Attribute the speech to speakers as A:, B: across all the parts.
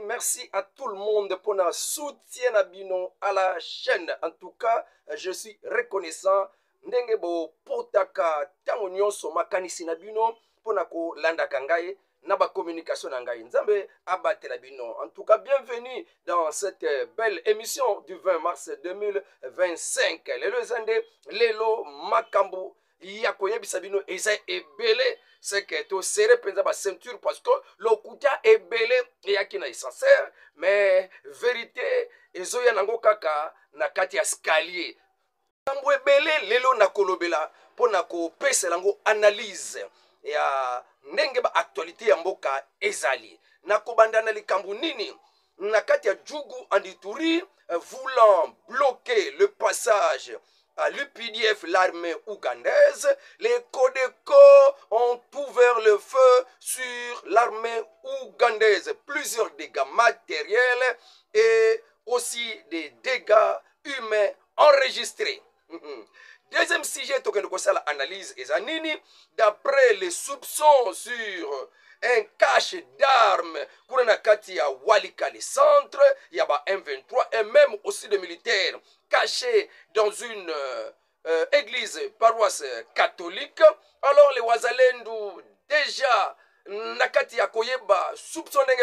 A: merci à tout le monde pour notre soutien à la chaîne. En tout cas, je suis reconnaissant. Ndenge bo potaka tango nyonso makanisi na bino pona ko landa kangaye na ba communication na ngai. Nzambe abatela bino. En tout cas, bienvenue dans cette belle émission du 20 mars 2025. Lelo zande lelo makambo ya koyebisa bino eza ebele. C'est que tu serres penza ba ceinture parce que le kuta ebele eyaki na sincère, mais vérité ezoya nango kaka na kati ya escalier. Kambo ebele lelo na kolobela pona ko pesa lango analyse ya ndenge ba actualité ya mboka ezali. Na kobanda na likambo nini na kati ya Jugu Andituri voulant bloquer le passage à l'UPDF, l'armée ougandaise, les Codeco ont ouvert le feu sur l'armée ougandaise. Plusieurs dégâts matériels et aussi des dégâts humains enregistrés. Deuxième sujet, l'analyse Ezanini, d'après les soupçons sur un cache d'armes, Kouranakati à Walikale Centre, il y a M23 et même aussi des militaires cachés dans une église paroisse catholique. Alors les Wazalendu, déjà, Nakati à Koyeba, soupçonnés,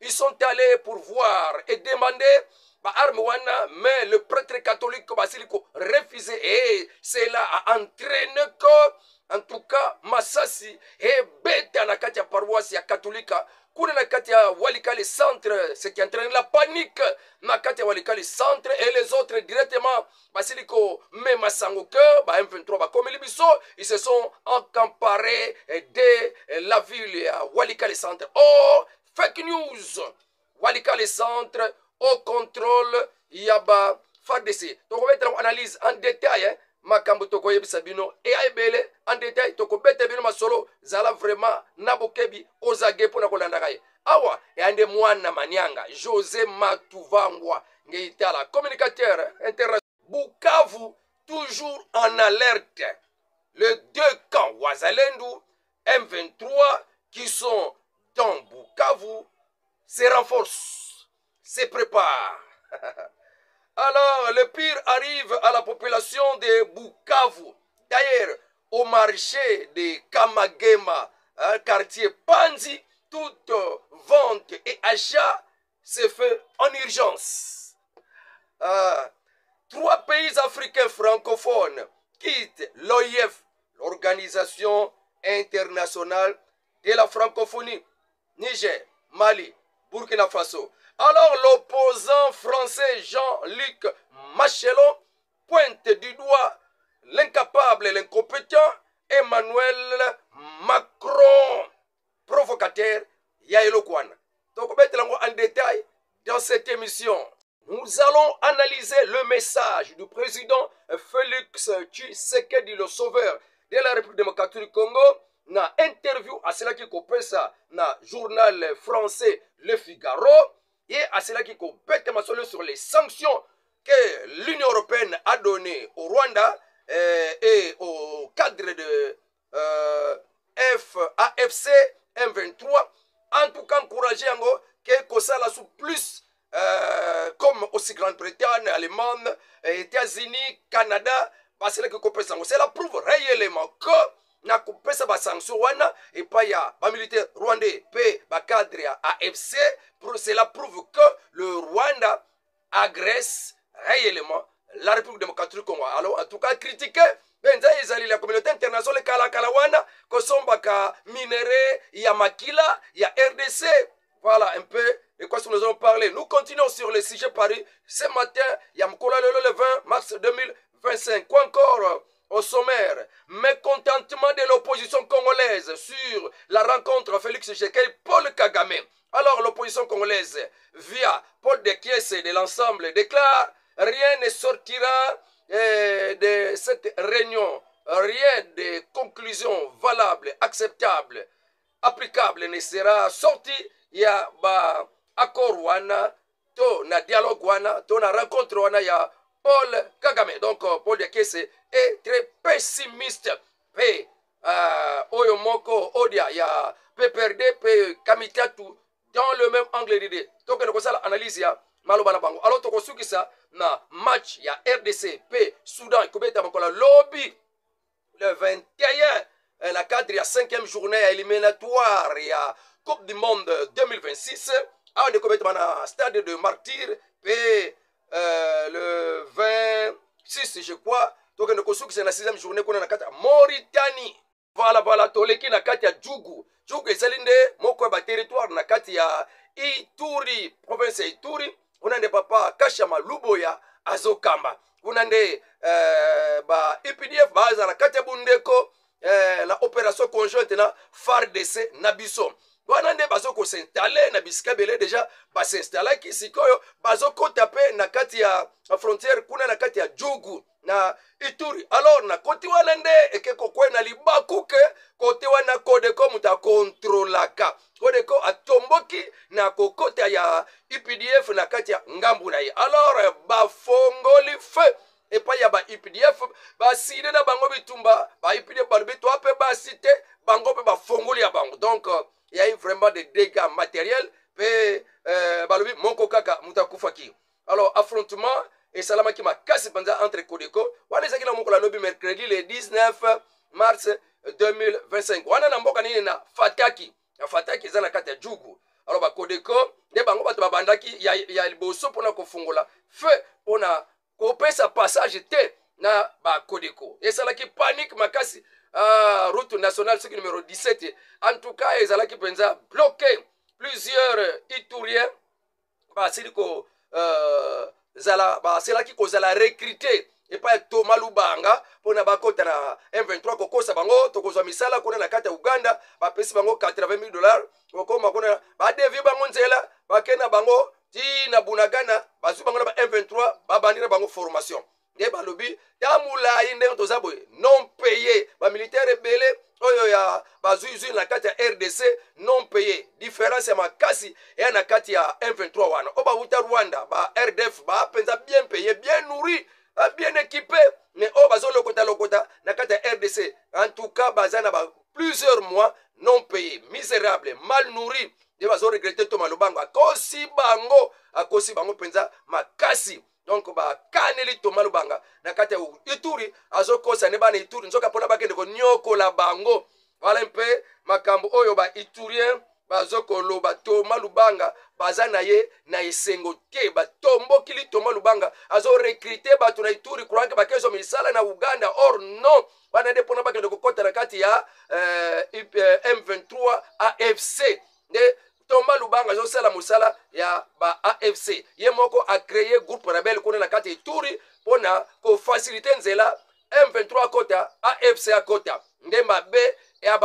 A: ils sont allés pour voir et demander armwana, mais le prêtre catholique Basiliko refusé et cela a entraîné que, en tout cas, Massasi et Beta Nakatia paroisse catholique, Kuna Nakatia Walikale Centre, ce qui entraîne la panique, Nakatia Walikale Centre et les autres directement, Basiliko, même Massangoke, M23, comme ils se sont encamparés de la ville Walikale Centre. Oh, fake news, Walikale Centre, au contrôle Yaba FARDC. Donc on va être en analyse en détail makambo toko yebisa bino et aibele en détail toko bete bino masolo zala vraiment nabokebi ozage pona kolanda kai awa et ande mwana manyanga José Matuvangwa ngeitala communicateur international Bukavu toujours en alerte. Les deux camps Wazalendu M23 qui sont dans Bukavu se renforcent, se prépare. Alors, le pire arrive à la population de Bukavu. D'ailleurs, au marché de Kamagema, quartier Panzi, toute vente et achat se fait en urgence. 3 pays africains francophones quittent l'OIF, l'Organisation internationale de la francophonie. Niger, Mali, Burkina Faso. Alors l'opposant français Jean-Luc Machelon pointe du doigt l'incapable et l'incompétent Emmanuel Macron, provocateur Yaelo Kwan. Donc en détail dans cette émission. Nous allons analyser le message du président Félix Tshisekedi, le sauveur de la République démocratique du Congo, na interview à cela qui kopesa na journal français Le Figaro et à cela qui compète sur les sanctions que l'Union européenne a données au Rwanda et au cadre de FAFC M23. En tout cas, encourager que ça la sous plus comme aussi Grande-Bretagne, Allemagne, États-Unis, Canada, cela prouve réellement que na kupesa ba sanction wana et pas ya ba militaire rwandais pe ba cadre ya AFC pour cela prouve que le Rwanda agresse réellement la République démocratique du Congo. Alors en tout cas critiquer benza ezali la communauté internationale kala wana ko somba ka minéraux ya makila ya RDC. Voilà un peu de quoi nous allons parler. Nous continuons sur le sujet Paris ce matin ya mkola le 20 mars 2025. Quoi encore au sommaire, mécontentement de l'opposition congolaise sur la rencontre Félix Tshisekedi Paul Kagame. Alors l'opposition congolaise, via Paul Dekiese de l'ensemble, déclare rien ne sortira de cette réunion, rien de conclusion valable, acceptable, applicable ne sera sorti. Il y a accord wana, to na dialogue wana, to na rencontre wana ya Paul Kagame. Donc Paul Dekiese est très pessimiste. Pe Oyomoko Odia ya PPRD pe Kamitatu dans le même angle d'idée. Donc, on a l'analyse, malobana bango. Alors, tu as ça na match, il y a RDC, P, Soudan, et Kobe, la lobby, le 21, la 4, il y a 5e journée éliminatoire, il y a Coupe du Monde 2026. Ah, on est comme dans stade de martyr, et le 26, je crois. Donc, on a c'est la 6e journée qu'on a na Mauritanie. Voilà, toleki na kati ya Djougou. Djougou esalinde moko ba territoire na kati ya Ituri, province ya Ituri. Unande papa Kashama Luboya azokamba. Unande ba IPDF baza na kati ya Bundeko, la opération conjointe na FARDC na biso. Wanande bazoko s'installer na biskabele déjà ba s'installer ki sikoyo bazoko taper na kati ya frontière kuna na kati ya Djougou na Ituri. Alors na koti wanande ekeko kwena libakuke kote wana Kodeko muta kontrolaka. Kodeko atomboki na kokota ya IPDF na kati ya ngambu na ye. Alors bafongoli feu et pas ya ba IPDF ba side na bango bitumba ba IPDF ba bitu ape ba cité bango pe ba fongoli ya bango. Donc il y a eu vraiment des dégâts matériels pe balobi monko kaka mutakufaki. Alors affrontement et salama qui m'a cassé pendant entre Kodeko. Wana zakila monko la lobby mercredi le 19 mars 2025. Wana na mboka nini na Fataki. Ya Fataki za na kati ya Djougou. Alors ba Kodeko de bango bato babandaki ya liboso pona kofungola feu pona kopesa passage te na ba Kodeko. Et salaki panique makasi route nationale numéro 17. En tout cas, ils allaient penza bloquer plusieurs Ituriens. C'est là qui cause la recruter. Et pas Thomas Lubanga pour na bakota na M23 kokosa bango tokozwa misala kuna na kata Uganda ba pesi bango $80,000 kokoma kuna ba devi bango nzela bakena bango ti na Bunagana bazu bango na ba M23 ba bandira bango formation. Des balobi tamula inde tozaboy non payé ba militaire belé oyo ya bazuizu na kati ya RDC non payé différence ya makasi et na kati ya M23 wana oba uta Rwanda ba RDF ba penza bien payé bien nourri bien équipé mais o bazo lokota na kati ya RDC en tout cas bazana ba plusieurs mois non payé misérable mal nourri de bazo regretter to malobango akosi bango penza makasi. Donc ba kaneli Thomas Lubanga na kati ya Ituri azokosa ne bana Ituri nzoka pona bakende ko nyoko la bango. Voilà un peu makambo oyo ba Iturien bazoko loba Thomas Lubanga bazana ye na esengo ke ba tombo kili Thomas Lubanga azo recruter ba tuna Ituri kuranke bakezo misala na Uganda or non bana de pona bakende ko kota na kati ya M23 AFC de Thomas Lubanga zo sala musala ya ba AFC ye moko a créé groupe rebelle kone na kati Ituri pona ko faciliter nzela M23 kota AFC a kota ndemba be ya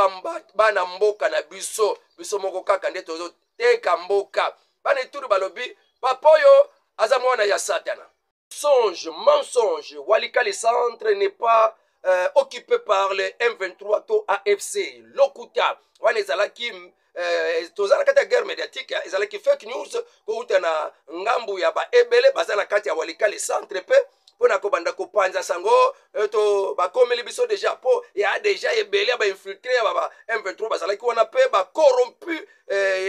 A: bana mboka na biso moko kaka nde tozo teka mboka bana Ituri balobi papoyo azamona ya satana. Mensonge Walikale centre n'est pas occupé par le M23 to AFC Lokuta wana ezalaki tozala kati ya guerre médiatique ezalaki fake news ko uta na ngambu ya ba ebele bazala kati ya Walikale centre pe pona ko banda ko panza sango to bakomeli biso déjà po ya déjà ebele ba infiltré ya ba M23 bazala ki wana pe ba corrompu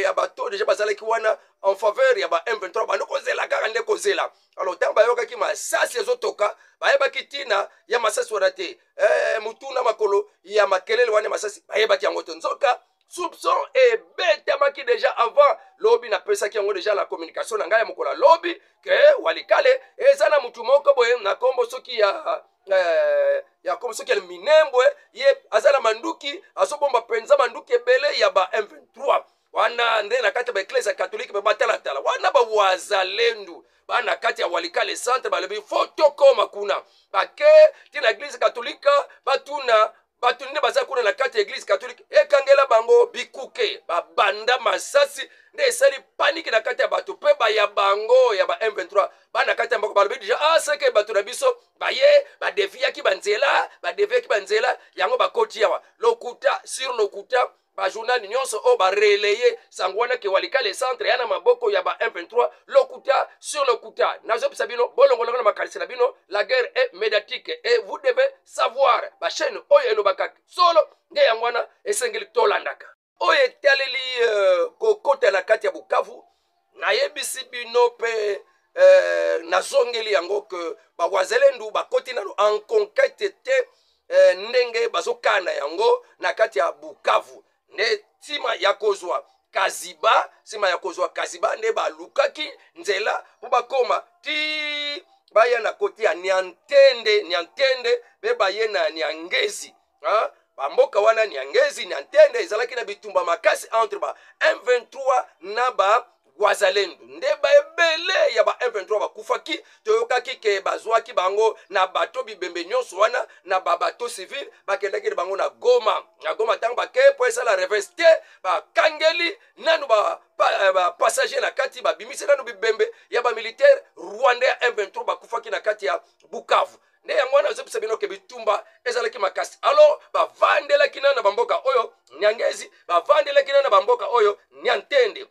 A: ya ba to déjà bazala ki wana en faveur ya ba M23 bando ko zela kaka nde ko zela. Alors tamba yoka ki masasi ezotoka bayeba kitina ya masasi wana te mutuna makolo ya makelele wana masasi bayeba ki yango to nzoka soupçon et betamaki déjà avant lobby na pesa ki yango déjà la communication na ngai mokola lobby que Walikale ezana mutu moko boye na kombo soki ya kombo soki ya minembwe ye azala manduki asobomba penza manduki ebele ya ba M23 wana nde na kati ba eklezia catholique be batalatala wana ba wazalendu bana kati ya Walikale centre balobi fotokoma kuna bake tina eglise catholique batuna batunde baza kuna na kati ya eglise catholique ekangela bango bikuke babanda masasi nde esali paniki na kati ya bato pe ya bango ya ba M23 bana kati ya mboko balobi déjà seke bato na biso baye badeviaki banzela yango bakoti yawa lokuta sur lokuta ba journal nyonso o ba relayer sangwana ke Walikale centre yana maboko ya ba M23 lokuta sur lokuta nazo pisabino bolongolongo na makalisi na bino la guerre est médiatique et vous devez savoir ba chaîne oyo eno bakaki solo nde yangwana esengeli tolandaka oyo etaleli kokota na kati ya Bukavu nayebisi bino mpe nazongeli yango ke bawazelendu bakoti nano en conquête te ndenge bazokana yango na kati ya Bukavu nde nsima ya kozwa Kaziba nsima ya kozwa Kaziba nde balukaki nzela mpo bakoma ti baya na koti ya Niantende be baye na Niangezi bamboka wana Niangezi Niantende ezalaki na bitumba makasi entre ba M23 na ba Wazalendu nde baebele ya ba M23 bakufaki toyokaki ke bazwaki bango na bato bibembe nyonso wana na babato civil bakendaki bango na Goma ntango bake po esala reveste bakangeli nanu passager na kati babimisi nanu bibembe ya bamilitaire Rwanda ya M23 bakufaki na kati ya Bukavu nde yango wana ozopesa bino ke bitumba ezalaki makasi alors bavandelaki nanu na bamboka oyo Nyangezi bavandelaki nanu na bamboka oyo Niantende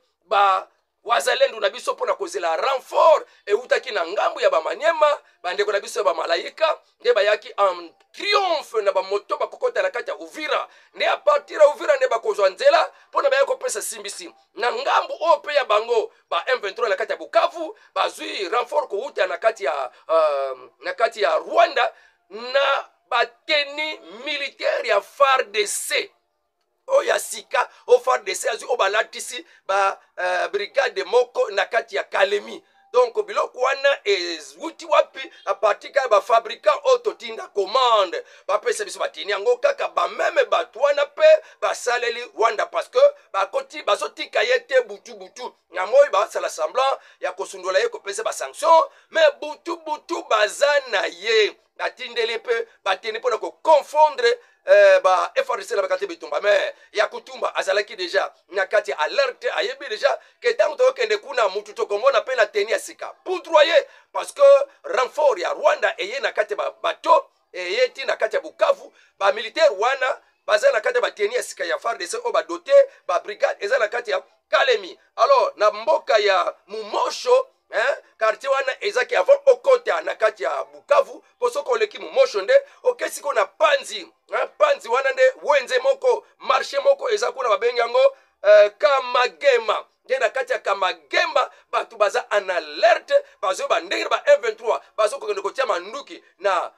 A: Wazalendu na biso pona kozela renfort eutaki na ngambu ya bamanyema bandeko na biso ya bamalayika nde bayaki en triomphe na bamoto bakokota na kati ya Uvira nde a partir ya Uvira nde bakozwa nzela pona baya kopesa simbisi na ngambu oyo mpe ya bango ba M23 na kati ya Bukavu bazwi renfort kouta na kati ya Rwanda na bateni militaire ya FARDC oya sika o FARDC azwi o balatisi brigade moko na kati ya Kalemi donc biloko wana ezwuti wapi a partir ka ba fabricant autotinda commande bapesa biso batini yango kaka bameme bato wana pe basaleli Rwanda parce que bakoti bazotika ye te butu na moi basala semblant ya kosundola ye kopesa basanction mais butu baza na ye batindeli pe batini mpona koconfondre ba FARDC na bakati bitumba mais ya kutumba azalaki deja na kati alerte ayebi deja ke tango tokende kuna mutu tokomona pe na teni ya sika poudroyer parce que renfort ya Rwanda eye na kati bato eye ti na kati ya Bukavu ba militaire wana baza na kati ya bateni ya sika ya FARDC o badote ba brigade eza na kati ya Kalemi alors na mboka ya Mumosho quartier wana ezaki avant okota na kati ya Bukavu posoko leki Mumosho nde okesiko na panzi wana nde wenze moko marché moko ezakuna babengi yango Kamagema nde na kati ya Kamagema batu baza en alerte bazo bandenge ba M23 bazo kokende kotia manduki na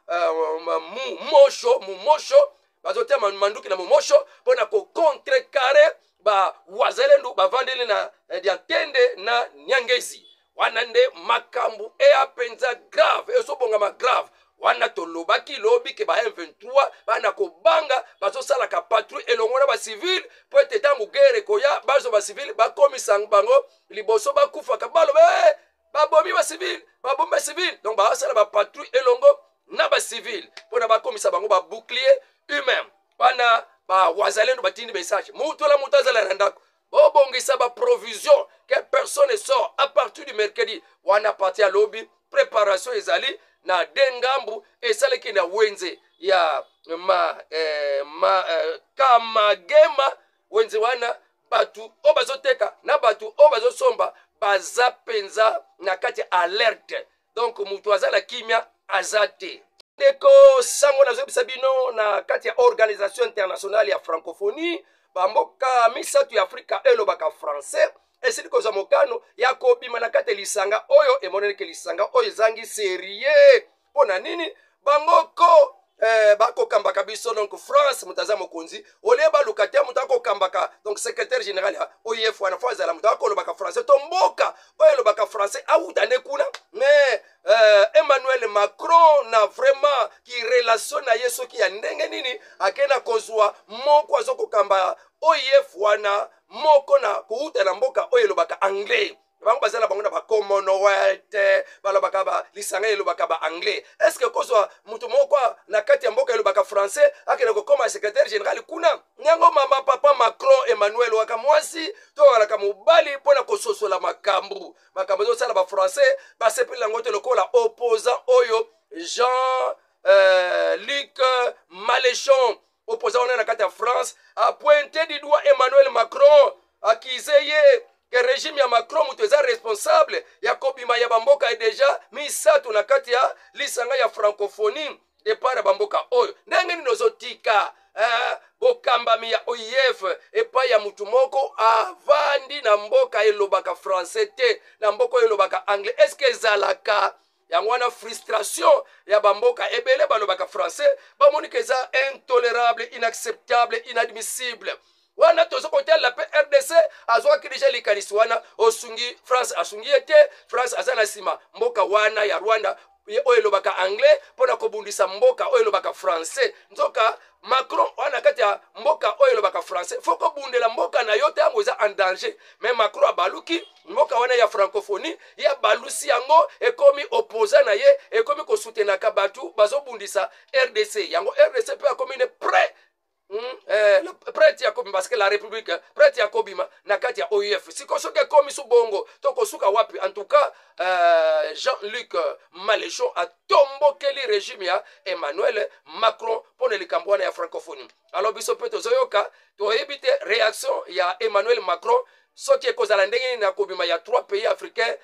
A: Mumosho bazo tia manduki na Mumosho pona ko contrecarrer ba Wazalendu bavandeli na Niantende na Nyangezi wana nde makambu eapenza grave esobongama grave wana tolobaki lobi ke ba M23 bana kobanga bazosalaka patrouille elongo na ba civil po ete tango guerre koya bazo ba civil bakomisa bango liboso bakufaka balobe babomi ba civil donc basala ba patrouille elongo na ba civil pona bakomisa bango ba bouclier humain bana ba Wazalendu batindi message mutu la mutazala na ndako bobongisa ba provision que personne ne sort à partir du mercredi wana parti à lobby préparation ezali na dengambu esaleki na wenze ya Kamagema wenze wana batu o bazoteka na batu o bazosomba baza penza na kati alerte donc mutu azala kimia azate deko sango na zobisa bino na kati ya organisation internationale ya francophonie bamboka misatu ya Afrika elobaka français esili kozwa mokano ya kobima na kati lisanga oyo emoneleke lisanga oyo ezangi serie mpona nini bangoko bakokambaka biso donc France mutaza mokonzi olie baluka te mutu akokambaka donc secrétaire général ya OIF wana fo azala mutu akolobaka français to mboka oyo elobaka français awuta nde kuna mais Emmanuel Macron na vraiment ki relation na ye soki ya ndenge nini akena kozwa moko azokokamba OIF wana moko na kuuta na mboka oyo elobaka anglais bango bazala bango na ba Commonwealth balobaka ba lisanga elobaka ba anglais est-ce que kozwa mutu moko na kati ya mboka elobaka français akena kokoma secrétaire général kuna nyango mama papa Macron Emmanuel waka mwasi to wala mobali pona kososola makambu zosala ba français basepela ngote lokola opposant oyo Jean Luc Mélenchon opposant na kati ya France a pointé du doigt Emmanuel Macron akizeye que régime ya Macron mutu eza responsable ya kobima ya bamboka e deja misatu na kati ya lisanga ya francophonie de para bamboka oyo ndenge nini ozotika bokambami ya oif epai ya mutu moko avandi na mboka elobaka français te na mboka elobaka anglais eske ezalaka yango wana frustration ya bamboka ebele balobaka français bamonike eza intolérable inacceptable inadmissible wana tozo kotala pe RDC azwaki deja likanisi wana osungi France asungi ete France aza na nsima mboka wana ya Rwanda oyo elobaka anglais mpona kobundisa mboka oyo elobaka français nzoka Macron wana kati ya mboka oyo elobaka français faut kobundela mboka na yo te yango eza en danger mais Macron abaluki mboka wana ya francophonie ya balusi yango ekomi opposant na ye ekomi kosutenaka batu bazobundisa RDC yango RDC pe akomi ne prêt prêtre ya parce que la république prêtre ya kobima na kati ya OIF sikosoke komi su bongo tokosuka wapi en tout cas Jean-Luc Mélenchon a tombokeli régime ya Emmanuel Macron pone likambo wana ya francophonie alors biso pe tozoyoka toyebi te réaction ya Emmanuel Macron soki ekozala ndenge na kobima ya 3 pays africains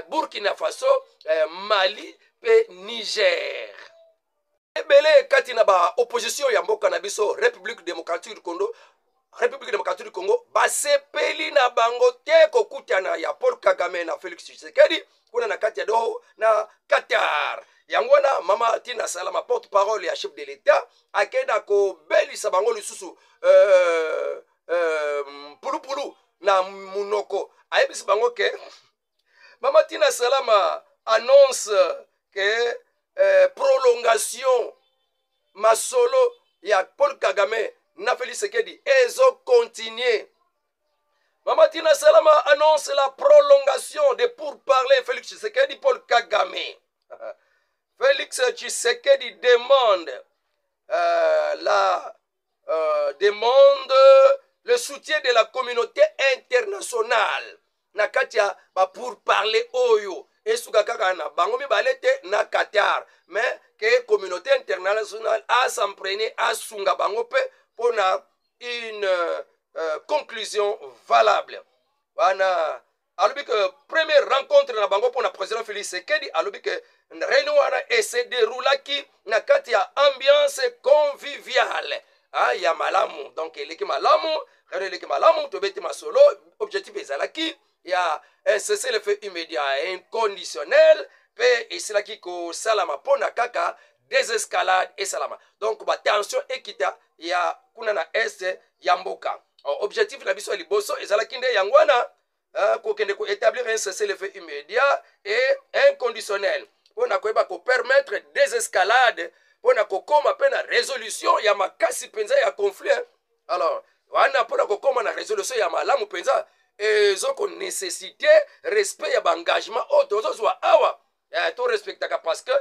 A: Burkina Faso Mali pe Niger ebele kati na ba opposition ya mboka na biso République démocratique du Congo basepeli na bango te kokutana ya Paul Kagame na Félix Tshisekedi kuna na kati ya Doha na Qatar yango na mama Tina Salama porte-parole ya chef de l'État akenda ko belisa bango lisusu pulupulu na munoko ayebisi bango ke mama Tina Salama annonce que prolongation masolo ya Paul Kagame na Félix Tshisekedi ezo continuer. Mama Tina Salama annonce la prolongation de pourparlers Félix Tshisekedi Paul Kagame. Félix Tshisekedi demande demande le soutien de la communauté internationale na katia ba pourparler oyo esuka kaka na bango mibale te na Qatar mais que communauté internationale a s'emprunter à sunga bango pe pour une conclusion valable wana alobi que première rencontre na bango pour na président Félix Tshisekedi alobi que réunion wana se déroulaki na kati ya ambiance conviviale ya malamu donc eleki malamu réunion eleki malamu tobeti masolo objectif ezalaki ya un cessez-le-feu immédiat inconditionnel pe esilaki kosalama mpona kaka désescalade esalama donc batension ekita ya kuna na este ya mboka objectif na biso ya liboso ezalaki nde yango wana kokende koétablir un cessez-le-feu immédiat et inconditionnel mpona koyeba kopermettre désescalade mpona kokoma mpe na résolution ya makasi mpenza ya conflit alors wana mpona kokoma na résolution ya malamu mpenza ezoko nécessité respect ya engagement oyo tozozwa awa to respectaka parce que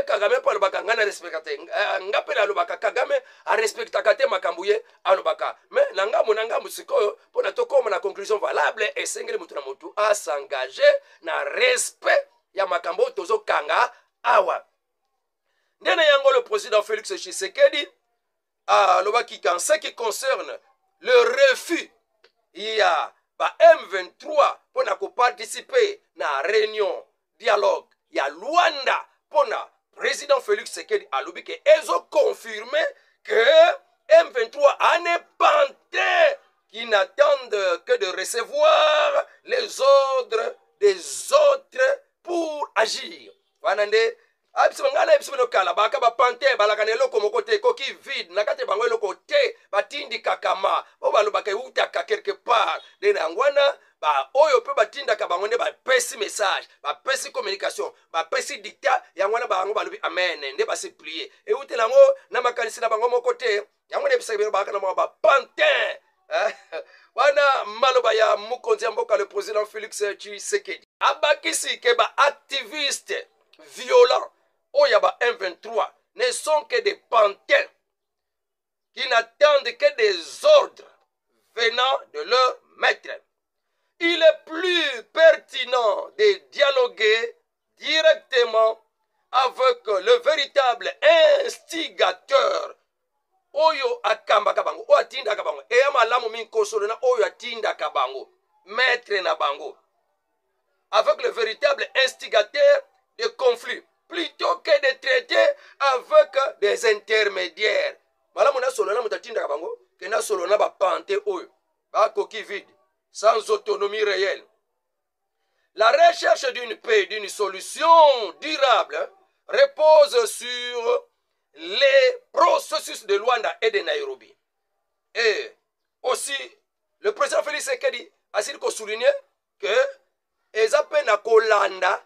A: Kagame pa alobaka nga na respectaka te nga mpe alobaka Kagame arespectaka te makambo ye alobaka mais na ngambo sikoyo mpona tokoma na conclusion valable esengeli motu na motu asengage na respect ya makambo oyo tozokanga awa ndene yango le président Félix Tshisekedi alobaki qu'en ce qui concerne le refus ya ba M23 pona ko participer na réunion dialogue ya Luanda pona président Félix Tshisekedi alobi que ezo confirmer que M23 ane panté qui n'attendent que de recevoir les ordres des autres pour agir wanande abisibangana ebisibino kala baka ba panté balaka ne loko moko te koki vide nakate bango loko te batindi kakama o balobaka utaka quelque part de nangwana ba oyo pe batindaka bango nde bapesi message bapesi communication bapesi dictat yangwana bango balobi amen nde basi plier eutela ngo na makanisi na bango moko te yango nde bisabiro baka na ba pantin wana maloba ya mukonzi ya mboka le président Félix Tshisekedi abakisi ke ba activiste violents oya ba M23 ne sont que des pantins qui n'attendent que des ordres venant de leur maître. Il est plus pertinent de dialoguer directement avec le véritable instigateur oyo akambaka bango o atindaka bango eya malamu minkosolo na oyo atindaka bango maître na bango avec le véritable instigateur de conflit plutôt que de traiter avec des intermédiaires malamu na solo na muta solona ba panté oyo ba coquille vide sans autonomie réelle. La recherche d'une paix, d'une solution durable repose sur les processus de Luanda et de Nairobi. Et aussi, le président Félix Tshisekedi a souligné que les appels à Kolanda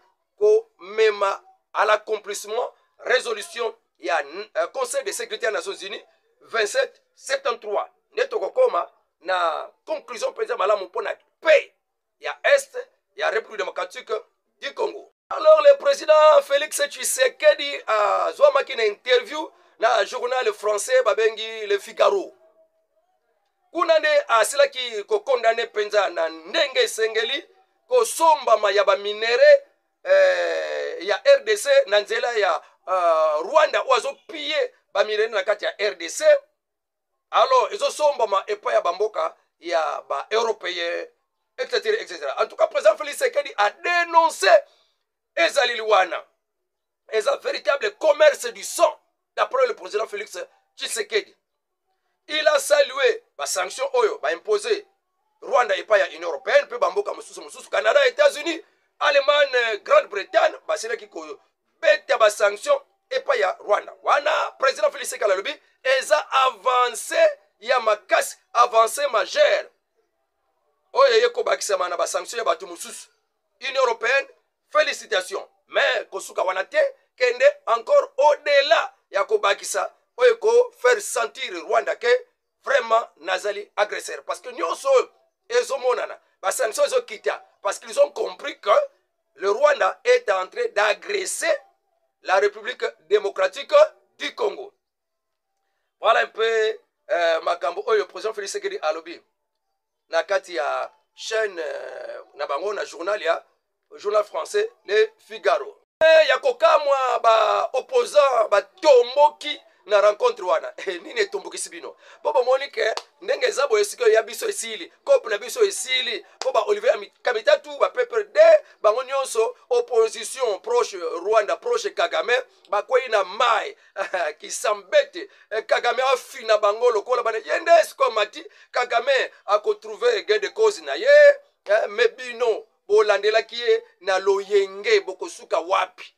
A: mema à l'accomplissement résolution il y a un Conseil de sécurité des Nations Unies 2773. Neto kokoma na conclusion président malamu pour la paix. Il y a Est, il y a République démocratique du Congo. Alors le président Félix Tshisekedi a zoamaki na interview na journal français babengi Le Figaro. Kuna nde asilaki ko condamné penza na ndenge sengeli ko somba ma ya ba minere ya RDC na nzela ya Rwanda oazo piller ba minere na kati ya RDC. Alors ezo somba ma epa ya bamboka ya ba européen etc., etc. En tout cas, le président Félix Tshisekedi a dénoncé Ezali Liwana. Et un véritable commerce du sang, d'après le président Félix Tshisekedi. Il a salué les sanctions imposées Rwanda et pas l'Union européenne, puis Bamboka Moussous, Canada, États-Unis, Allemagne, Grande-Bretagne, c'est là qui bête les sanctions et pas Rwanda. Wana, président Félix Tshisekedi, il a avancé, il y a ma casse avancée majeure. Oye kobakisama na ba sanction ya batu mususu. Union européenne, félicitations. Mais kosuka wanate kende encore au-delà ya kobakisa oye ko faire sentir Rwanda que vraiment nazali agresseur parce que nyonso ezomonana ba sanction ezo kita parce qu'ils ont compris que le Rwanda est en train d'agresser la République démocratique du Congo. Voilà un peu makambo oyo président Félix Tshisekedi alobi. Na kati ya chaîne na bango na journal français Le Figaro. Ya kokamwa ba opposant ba tomboki na rencontre wana. Nini tomboki sibino. Bobo monike ndenge zabo esiko ya biso esili, couple na biso esili, boba Olivier Kamitatu ba PPRD bango nyonso opposition proche Rwanda proche Kagame ba kwei na mai kisambete Kagame afina bango lokola bana yende esko mati Kagame a trouver gain de cause na ye mebino bolandela kie na loyenge bokosuka wapi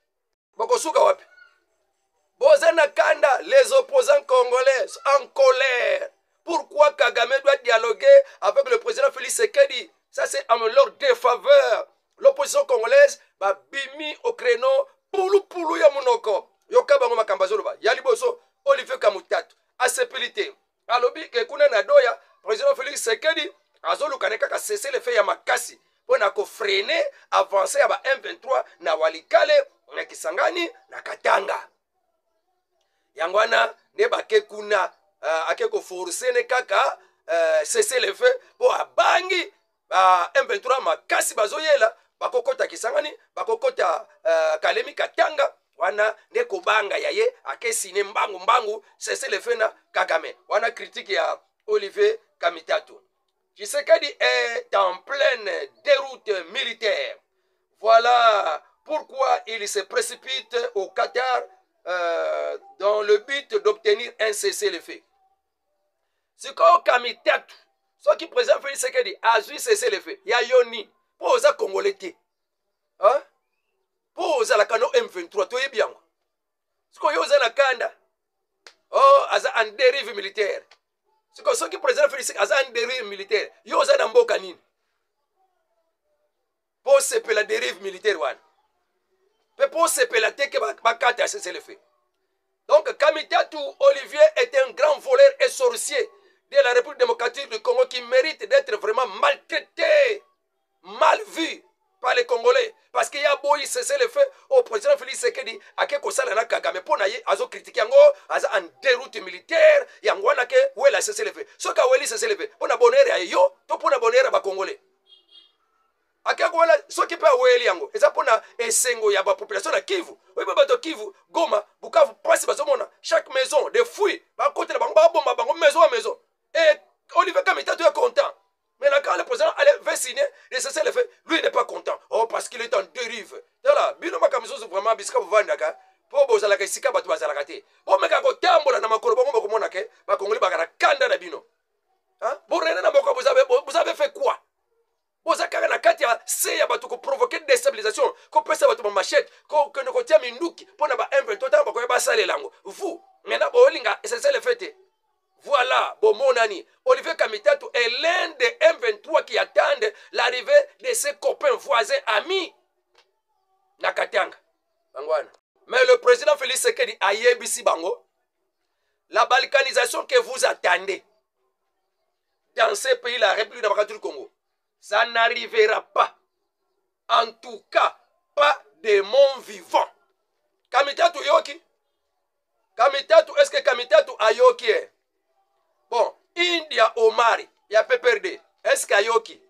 A: Bozana Kanda, les opposants congolais en colère. Pourquoi Kagame doit dialoguer avec le président Félix Tshisekedi? Ça c'est en leur défaveur. L'opposition congolaise va bimi au créneau poulou ya munoko. Yoka bango makambazoloba. Yaliboso Olivier Kamutatu. Asepilité. Alobi ke kuna na doya président Félix Tshisekedi azolu kaneka ka cesser le fait ya makasi. Pona ko freiner avancer ya ba M23 na Walikale na Kisangani na Katanga. Yangwana ne bake kuna ake ko forcer ne kaka cesser le feu po abangi M23 makasi bazoyela bakokota Kisangani bakokota Kalemi Katanga wana ne kobanga yaye ake sine mbangu cesser le feu na Kagame wana critique ya Olivier Kamitatu. Tshisekedi est en pleine déroute militaire. Voilà pourquoi il se précipite au Qatar dans le but d'obtenir un cessez-le-feu. C'est comme Kamitatu, ce qui présente Félix Tshisekedi a vu cessez-le-feu. Il y a Yoni, pour les Congolais. Hein? Pour les Kano M23, tu es bien. Ce qu'on y a dans Kanda, oh, en dérive militaire. C'est comme ce qui présente Félix Tshisekedi a en dérive militaire. Il y a dans Bokanin. Pour se la dérive militaire. Pour se la tête que Bakata a cessé le fait. Donc, Kamitatu Olivier est un grand voleur et sorcier de la République démocratique du Congo qui mérite d'être vraiment maltraité, mal vu par les Congolais. Parce qu'il y a beau y cesser le fait au président Félix Tshisekedi, à quelque chose là, Kagame, pour naïe, à critiquer en déroute militaire, et en guanake, où elle a cessé le fait. Ce qu'a oué cessé le fait, pour n'abonner à yo, pour n'abonner à Congolais. Akakwala soki pa weli yango eza pona esengo ya ba population na Kivu oyiba bato Kivu Goma Bukavu pasi bazomona chaque maison de fouilles ba côté la bango ba bomba bango maison à maison et Olivier Kamitatu est content mais là quand le président allait signer cesser le fait lui n'est pas content oh parce qu'il est en dérive là bino makamizo vraiment bisika vuvandaka po bozala ka sika bato bazala kate po meka ko tambola na makolo bango bakomona ke ba kongoli bakana kanda na bino Vous avez fait quoi? Vous avez na kati ya se ya bato ko provoquer déstabilisation, ko pesa bato ba machette, ko ko tia minduki pona ba M23 ba ko ba sale lango. Vous, maintenant bo linga c'est le fait. Voilà, bon mon ami, Olivier Kamitatu est l'un des M23 qui attendent l'arrivée de ses copains, voisins, amis. Nakatanga. Mais le président Félix Sekedi a yebisi bango. La balkanisation que vous attendez dans ces pays, la République démocratique du Congo, ça n'arrivera pas. En tout cas, pas de mon vivant. Kamitatu yoki? Kamitatu, est-ce que Kamitatu a yoki? Bon, India Omari, ya PPRD, est-ce qu'il y a yoki?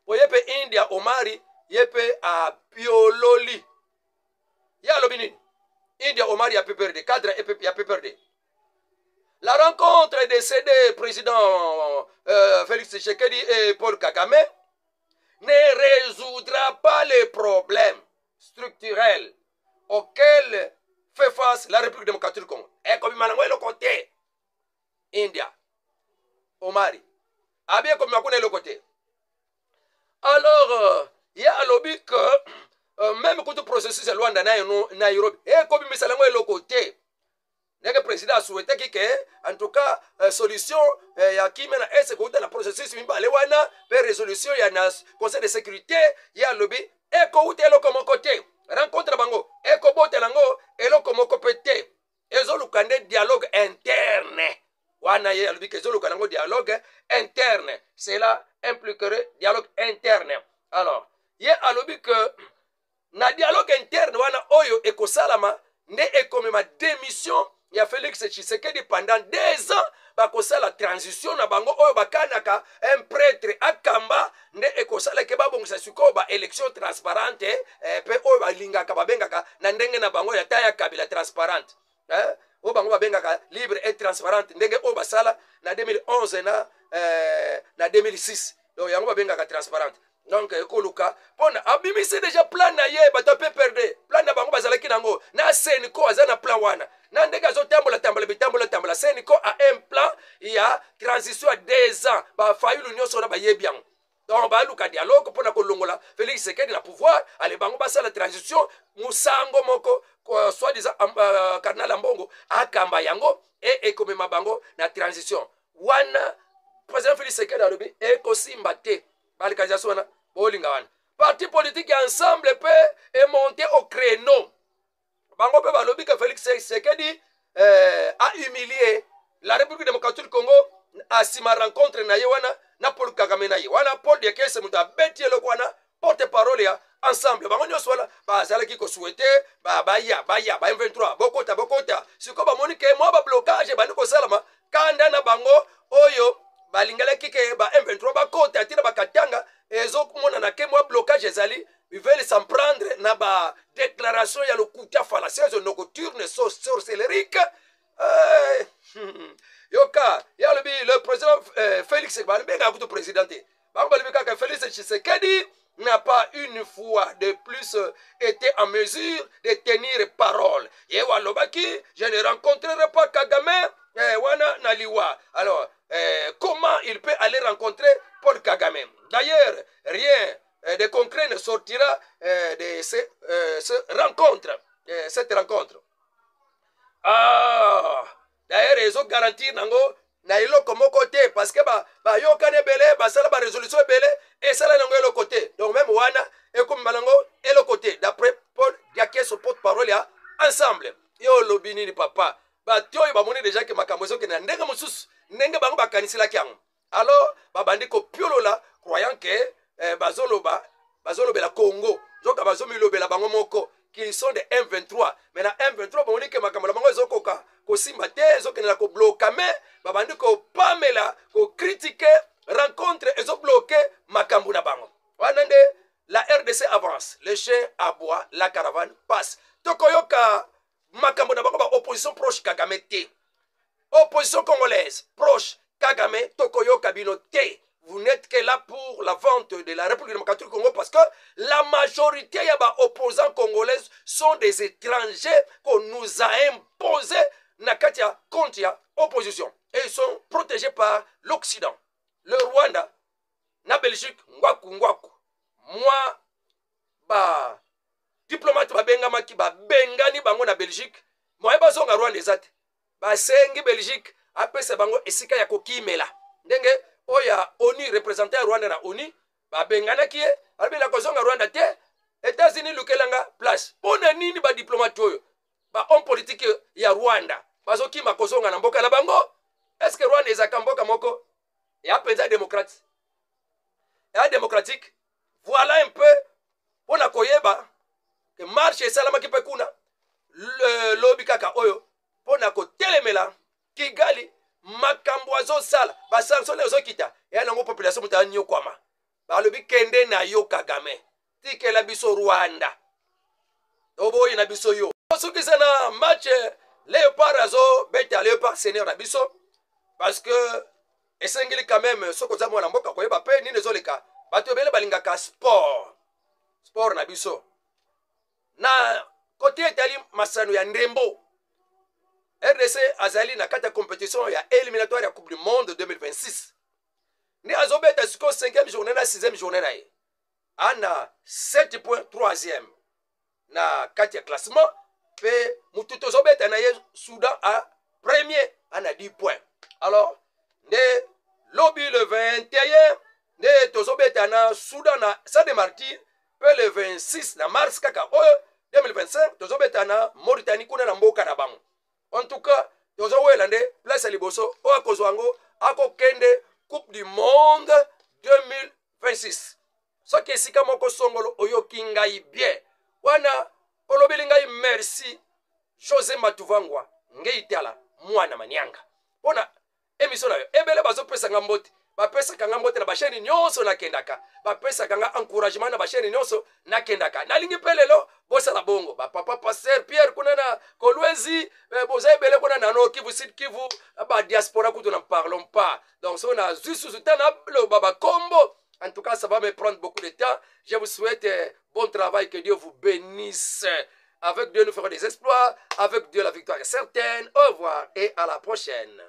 A: Vous voyez, India Omari, yepe a Piololi. Ya lobinin. India Omari, ya PPRD, cadre ya PPRD. La rencontre de ces deux présidents Félix Tshisekedi et Paul Kagame ne résoudra pas les problèmes structurels auxquels fait face la République démocratique du Congo. Et comme il m'a le côté India, Omari, a bien comme il le côté. Alors, il y a un lobby que même quand le processus est loin de Nairobi, et comme il m'a le côté. Le président a souhaité que, en tout cas, solution, il y a qui maintenant est-ce que dans le processus, il y a une résolution, il y a un conseil de sécurité, il y a un lobby, et que vous êtes comme côté, rencontre bango, et que vous êtes lango, et là comme côté, et ont le dialogue interne. Wana il y a lobby que le dialogue interne, cela impliquerait dialogue interne. Alors, il y a un lobby que, na dialogue interne, wana oyo ekosalama, ne ekomema démission. Il y a Félix Tshisekedi pendant 2 ans, bakosa la transition na bango oyo bakanaka un prêtre akamba ne ekosala ke babongisa siko ba élection transparente pe oyo balingaka babengaka na ndenge na bango ya taya kabila transparente oyo bango babengaka libre et transparente ndenge oyo basala na 2011 na 2006 donc yango babengaka transparente. Donc, ekoluka pona abimisi déjà plan na ye bato pe perdre plan na bango bazalaki nango na seniko azana plan wana na ndenge azotambola tambola seniko a un plan ya transition à 2 ans ba fayu l'union sona ba yebiang donc ba luka dialogue pona kolongola Félix Sekedi na pouvoir ale bango basa la transition musango moko soit disant cardinal Ambongo akamba yango et ekomema bango na transition wana président Félix Sekedi alobi ekosimba te balikazation wana parti politique ensemble peut monter au créneau. Bango peut balobi que Félix Tshisekedi a humilié la République démocratique du Congo à sima rencontre na yewana na Paul Kagame na yewana Paul de Kesse muta beti le kwana porte parole ya ensemble. Bango nyo swala ba zala ki ko souhaiter ba M23 bokota siko ba moni ke mo ba blocage ba ndiko salama kanda na bango oyo balingala kike ba M23 ba kota tira ba katanga ezo kumona na ke mo blocage ezali ils veulent s'en prendre na ba déclaration ya le kuta fallacieuse nocturne sorcellerique yoka ya le président Félix Balbenga kuto présidenté ba balbeka que Félix Tshisekedi n'a pas une fois de plus été en mesure de tenir parole. Et walobaki, je ne rencontrerai pas Kagame, wana naliwa. Alors, comment il peut aller rencontrer Paul Kagame? D'ailleurs, rien de concret ne sortira de cette rencontre. Ah, d'ailleurs, ils ont garanti nango na ilo comme côté parce que ba yokane belé ba sala ba résolution belé et sala nango elo côté. Donc même wana et comme balango elo côté d'après Paul Diaké son porte-parole ya ensemble. Yo lobini ni papa. Ba tio ba moni déjà que makambozo ke na ndenga mususu ndenge bango bakanisila kiango. Alors ba bandi ko piolola croyant que bazolobela Congo. Donc bazomilobela bango moko qui sont des M23. Maintenant M23 ba moni ke makambola bango ezokoka ko simbate ezokena ko blokame babandi ko pamela ko critiquer rencontre ezo bloquer makambu na bango. Wanande la RDC avance, les chiens aboient, la caravane passe. Tokoyoka makambu na bango ba opposition proche Kagame te. Opposition congolaise proche Kagame tokoyoka bino te. Vous n'êtes que là pour la vente de la République démocratique du Congo parce que la majorité des opposants congolais sont des étrangers qu'on nous a imposés Nakatia Kontia opposition et ils sont protégés par l'Occident. le Rwanda na Belgique ngwaku ngwaku moi ba diplomate babengamaki babengani bango na Belgique moi bazonga Rwanda ezate basengi Belgique apesa bango esika ya kokimela ndenge oya ONU représentant Rwanda na ONU babenganaki ye albela kozonga Rwanda te États-Unis lukelanga place pona nini ba diplomate oyo ba homme politique ya Rwanda bazokima kozonga na mboka na bango. Est-ce que Rwanda ezaka mboka moko ya penza démocratique démocratique? Voilà un peu pona koyeba que marche esalamaki mpe kuna lobi kaka oyo pona kotelemela Kigali makambo azosala basanction ezokita ya nango population muta nyokwama balobi kende na yo Kagame tikela biso Rwanda oboyi na biso yo sukisa na match Léopard azo beta Léopard senior na biso parce que esengeli quand même soko za mwana mboka koyeba pe nini ezoleka bato ebele balingaka sport na biso na côté etali masano ya ndembo. RDC azali na kata compétition ya éliminatoire ya Coupe du Monde 2026 ni azobeta siko 5e journée na 6e journée na ye ana 7 points 3e na kati ya classement pe mututo zobeta na ye Soudan a premier ana 10 points. Alors ne lobby le 21 ne tozobeta na Soudan na Stade Martyrs pe le 26 na mars kaka 2025 tozobeta na Mauritanie kuna na mboka na bango. En tout cas, tozo welande place à liboso o akozwango akokende Coupe du Monde 2026. So ke sika moko songolo oyoki ngai bien. Wana olobeli ngai merci José Matuvangwa ngei tala mwana manyanga. Pona émission na yo ebele bazopesa ngambote. Bapesaka nga mbote na basheni nyonso nakendaka bapesaka nga encouragement na basheni nyonso nakendaka nalingi pelelo bosala bongo papa pasteur Pierre kuna na Kolwezi boza ebele kuna na no Kivu Sud Kivu ba diaspora kutu na parlons pas donc on a juste soutana le baba combo. En tout cas ça va me prendre beaucoup de temps. Je vous souhaite bon travail, que Dieu vous bénisse. Avec Dieu nous ferons des exploits, avec Dieu la victoire est certaine. Au revoir et à la prochaine.